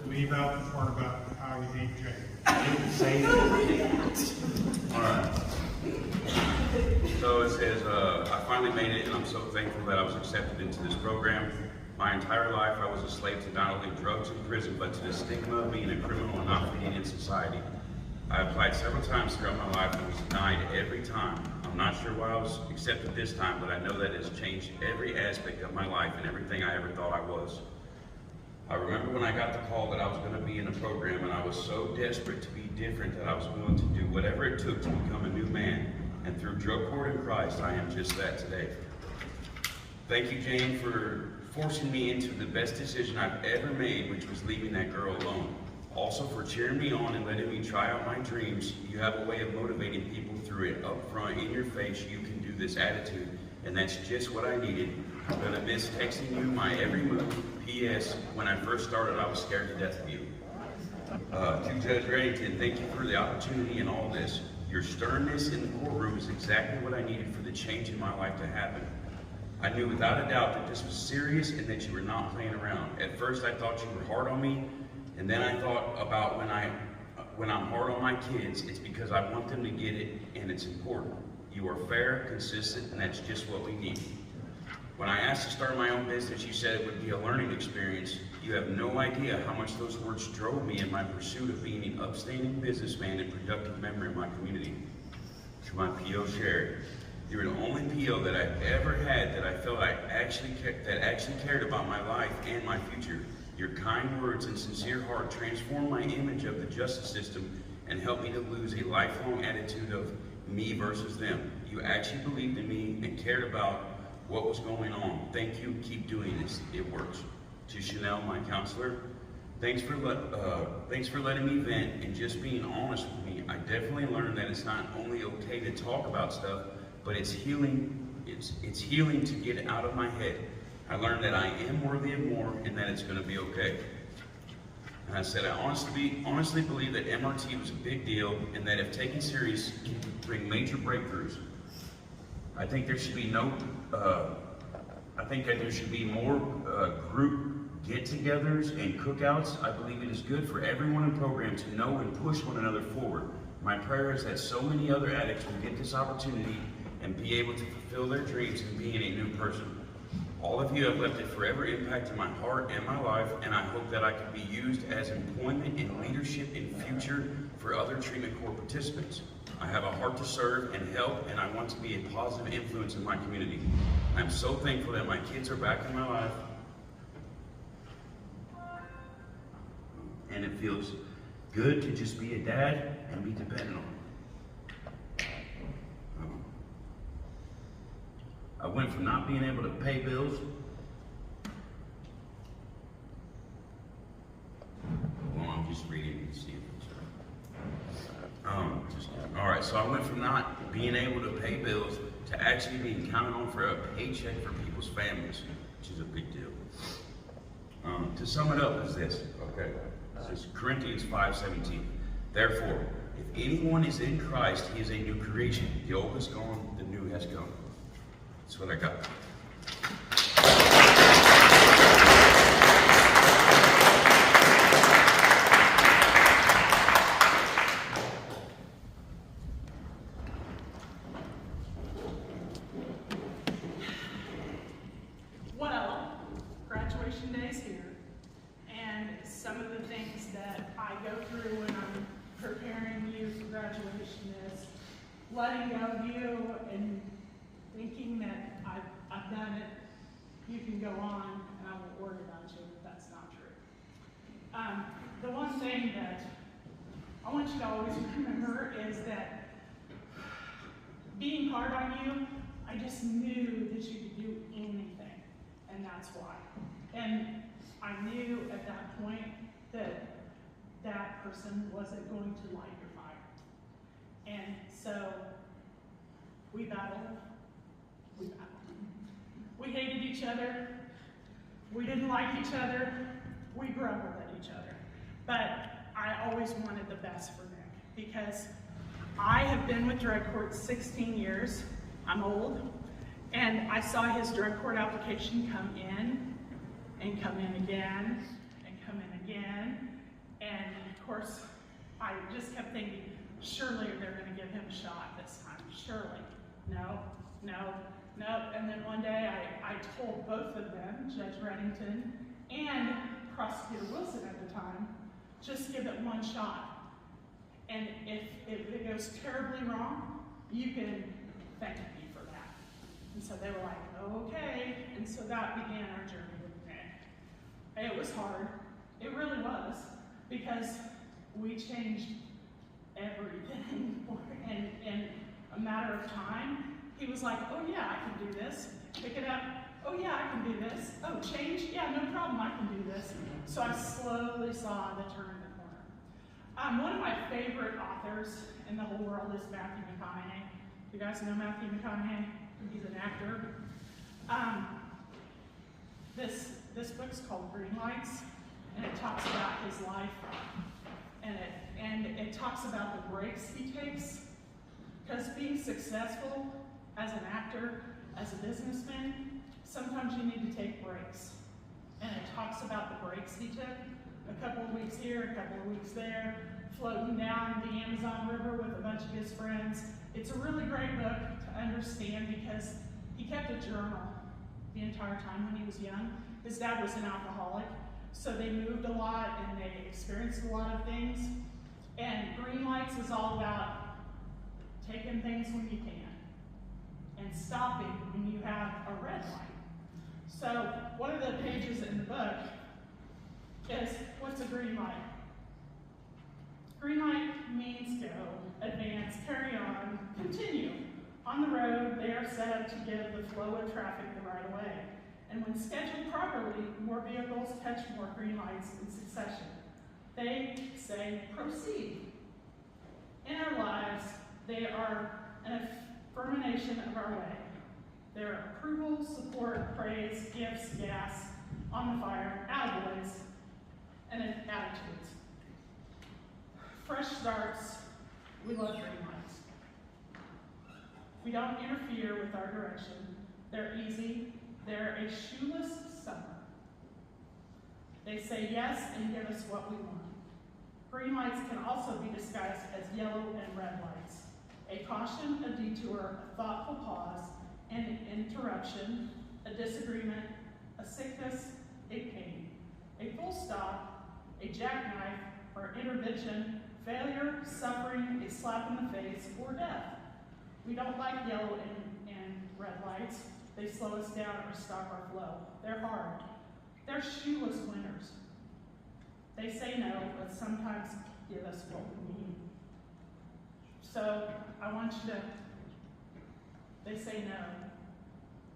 Leave out the part about how you hate Jay. I didn't say that. All right. So it says, I finally made it, and I'm so thankful that I was accepted into this program. My entire life, I was a slave to not only drugs and prison, but to the stigma of being a criminal and not fitting in society. I applied several times throughout my life and was denied every time. I'm not sure why I was accepted this time, but I know that it's changed every aspect of my life and everything I ever thought I was. I remember when I got the call that I was going to be in a program, and I was so desperate to be different that I was willing to do whatever it took to become a new man. And through drug court in Christ, I am just that today. Thank you, Jane, for forcing me into the best decision I've ever made, which was leaving that girl alone. Also for cheering me on and letting me try out my dreams. You have a way of motivating people through it up front, in your face, you can do this attitude. And that's just what I needed. I'm gonna miss texting you my every move. P.S. When I first started, I was scared to death of you. To Judge Reddington, thank you for the opportunity in all this. Your sternness in the courtroom is exactly what I needed for the change in my life to happen. I knew without a doubt that this was serious and that you were not playing around. At first I thought you were hard on me, and then I thought about when I'm hard on my kids, it's because I want them to get it and it's important. You are fair, consistent, and that's just what we need. When I asked to start my own business, you said it would be a learning experience. You have no idea how much those words drove me in my pursuit of being an upstanding businessman and productive member in my community. To my P.O. Sherry, you're the only P.O. that I've ever had that I felt actually cared about my life and my future. Your kind words and sincere heart transformed my image of the justice system and helped me to lose a lifelong attitude of me versus them. You actually believed in me and cared about what was going on. Thank you. Keep doing this. It works. To Chanel, my counselor, thanks for letting me vent and just being honest with me. I definitely learned that it's not only okay to talk about stuff, but it's healing. It's healing to get out of my head. I learned that I am worthy of more and that it's going to be okay. And I said, I honestly believe that MRT was a big deal and that if taken serious, can bring major breakthroughs. I think there should be more group get-togethers and cookouts. I believe it is good for everyone in the program to know and push one another forward. My prayer is that so many other addicts will get this opportunity and be able to fulfill their dreams in being a new person. All of you have left a forever impact in my heart and my life, and I hope that I can be used as employment and leadership in future for other treatment court participants. I have a heart to serve and help, and I want to be a positive influence in my community. I'm so thankful that my kids are back in my life, and it feels good to just be a dad and be dependent on. I went from not being able to pay bills. Well, I'm just reading to see if it's right. All right, so I went from not being able to pay bills to actually being counted on for a paycheck for people's families, which is a big deal. To sum it up is this, okay? This is Corinthians 5:17. Therefore, if anyone is in Christ, he is a new creation. The old is gone, the new has come. That's what I got. Well, graduation day is here, and some of the things that I go through when I'm preparing you for graduation is letting go of you and thinking that I've done it, you can go on, and I won't worry about you, but that's not true. The one thing that I want you to always remember is that being hard on you, I just knew that you could do anything, and that's why. And I knew at that point that that person wasn't going to light your fire. And so we battled. We hated each other. We didn't like each other. We grumbled at each other. But I always wanted the best for Nick because I have been with drug court 16 years. I'm old. And I saw his drug court application come in and come in again and come in again. course, I just kept thinking, surely they're going to give him a shot this time. Surely. No, no, no. And then one day I told both of them, Judge Reddington and Prosecutor Wilson at the time, just give it one shot. And if it goes terribly wrong, you can thank me for that. And so they were like, oh, okay. And so that began our journey with Nick. It was hard. It really was, because we changed everything. And in a matter of time, he was like, oh yeah, I can do this. Pick it up. Oh yeah, I can do this. Oh, change? Yeah, no problem, I can do this. So I slowly saw the turn of the corner. One of my favorite authors in the whole world is Matthew McConaughey. You guys know Matthew McConaughey? He's an actor. This book's called Green Lights, and it talks about his life, and it talks about the breaks he takes, because being successful as an actor, as a businessman, sometimes you need to take breaks. And it talks about the breaks he took, a couple of weeks here, a couple of weeks there, floating down the Amazon River with a bunch of his friends. It's a really great book to understand, because he kept a journal the entire time when he was young. His dad was an alcoholic, so they moved a lot and they experienced a lot of things. And Green Lights is all about taking things when you can and stopping when you have a red light. So one of the pages in the book is, what's a green light? Green light means go, advance, carry on, continue. On the road, they are set up to give the flow of traffic the right of way. And when scheduled properly, more vehicles catch more green lights in succession. They say, proceed. In our lives, they are an affirmation of our way. They're approval, support, praise, gifts, gas, on the fire, attaboys, and attitudes. Fresh starts, we love green lights. We don't interfere with our direction. They're easy. They're a shoeless summer. They say yes and give us what we want. Green lights can also be disguised as yellow and red lights. A caution, a detour, a thoughtful pause, an interruption, a disagreement, a sickness, a pain, a full stop, a jackknife or intervention, failure, suffering, a slap in the face, or death. We don't like yellow and red lights. They slow us down or stop our flow. They're hard. They're shoeless winners. They say no, but sometimes give us what we need. So I want you to, they say no,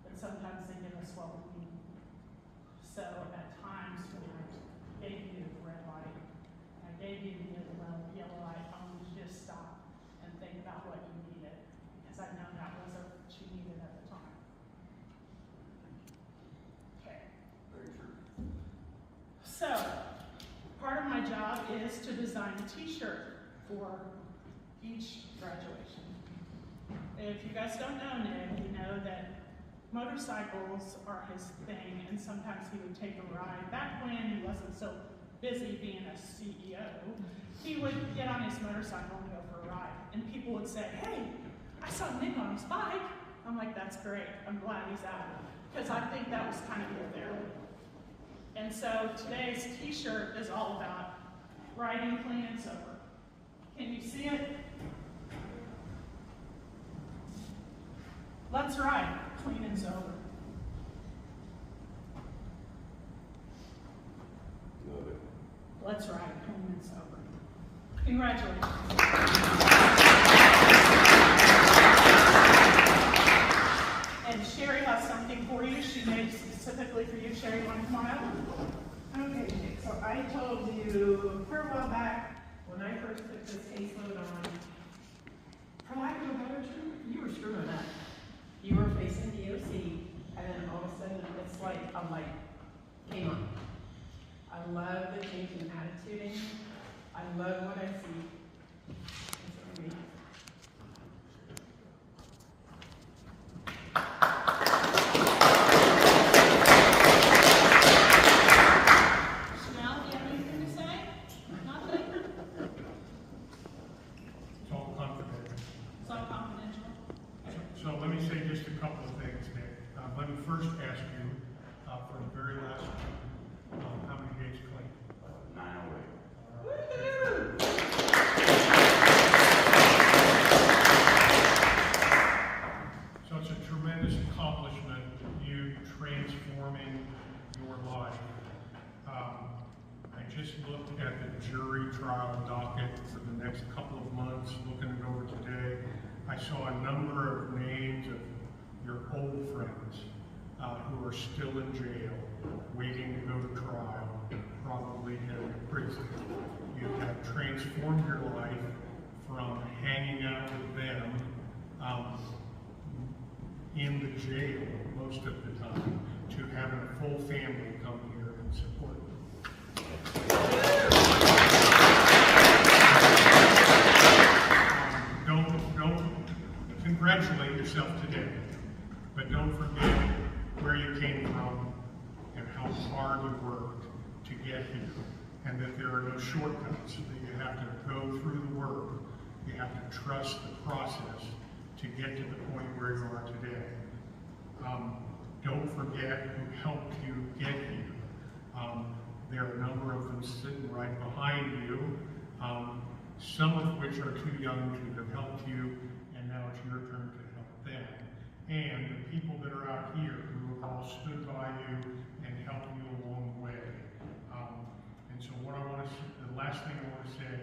but sometimes they give us what we need. So at times when I gave you the red light, I gave you the yellow light, I want you to just stop and think about what you needed, because I know that was what you needed at the time. Okay. Very true. So, part of my job is to design a t-shirt for each graduation. If you guys don't know Nick, you know that motorcycles are his thing, and sometimes he would take a ride. Back when he wasn't so busy being a CEO, he would get on his motorcycle and go for a ride. And people would say, hey, I saw Nick on his bike. I'm like, that's great. I'm glad he's out. Because I think that was kind of good there. And so today's t-shirt is all about riding clean and sober. Can you see it? Let's ride clean and sober. Love it. Let's ride clean and sober. Congratulations. And Sherry has something for you. She made specifically for you. Sherry, you want to come on up? Okay, Nick, so I told you for a while back, when I first took this caseload on, for lack of a better term, you were screwing up. You were facing DOC, and then all of a sudden, it's like a light came on. I love the change in attitude in you. I love what I see. It's amazing. Chanel, do you have anything to say? Nothing? couple of things, Nick. Let me first ask you, for the very last one, how many days clean? 908. So it's a tremendous accomplishment, you transforming your life. I just looked at the jury trial docket for the next couple of months, looking it over today. I saw a number of names of your old friends who are still in jail, waiting to go to trial, probably headed to prison. You have transformed your life from hanging out with them in the jail most of the time to having a full family come here and support you. Don't congratulate yourself today, but don't forget where you came from and how hard you worked to get here, and that there are no shortcuts, that you have to go through the work, you have to trust the process to get to the point where you are today. Don't forget who helped you get here. There are a number of them sitting right behind you, some of which are too young to have helped you, and now it's your turn to help them. And the people that are out here who have all stood by you and helped you along the way. And so what I want to, the last thing I want to say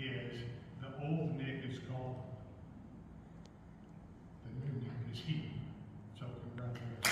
is, the old Nick is gone. The new Nick is here. So congratulations.